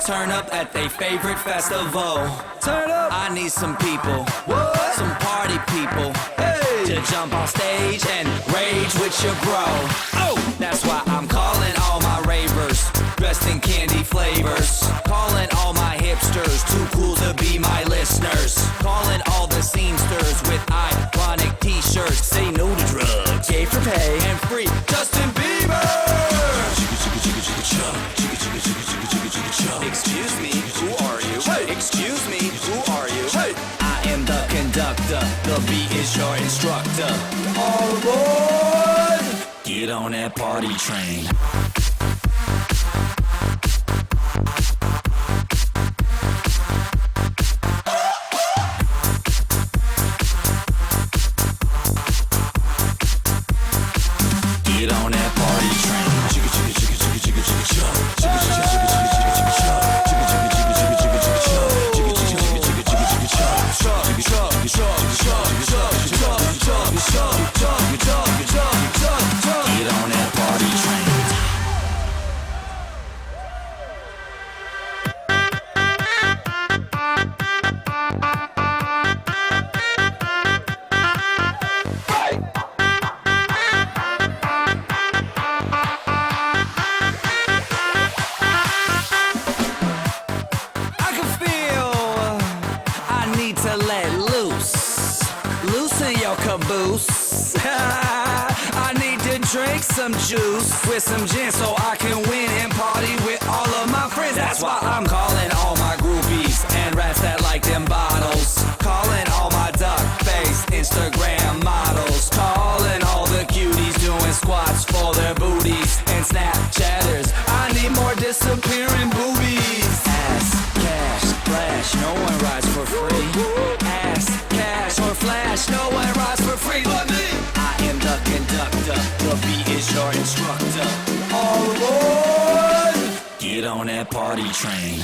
turn up at their favorite festival. Turn up. I need some people, what? Some party people, hey, to jump on stage and rage with your bro. Oh, that's why I'm calling all my ravers, dressed in candy flavors. Calling all my hipsters, too cool to be my listeners. Calling all the seamsters with ironic t-shirts. Say no to drugs, yay for pay, and free Justin Bieber. Excuse me, who are you? Hey. Excuse me, who are you? Hey. I am the conductor, the beat is your instructor. All aboard! Get on that party train. Get on that party train. Chicka chicka chicka chicka chicka chicka chug. Chicka chicka chicka chicka chicka chicka chug. Chicka chicka chicka chicka chicka chicka chug. Chicka chicka chicka chicka chicka chicka chug. Chug chug chug chug chug chug chug chug chug chug. Get on that party train. Caboose. I need to drink some juice with some gin so I can win and party with all of my friends. That's why I'm calling all my groupies and rats that like them bottles. Calling all my duck-faced Instagram models. Calling all the cuties doing squats for their booties and Snapchatters. I need more disappearing boobies. Ass, cash, flash, no one rides for free. Ass, cash, or flash, no one rides for free but me. I am the conductor, the beat is your instructor. All aboard! Get on that party train.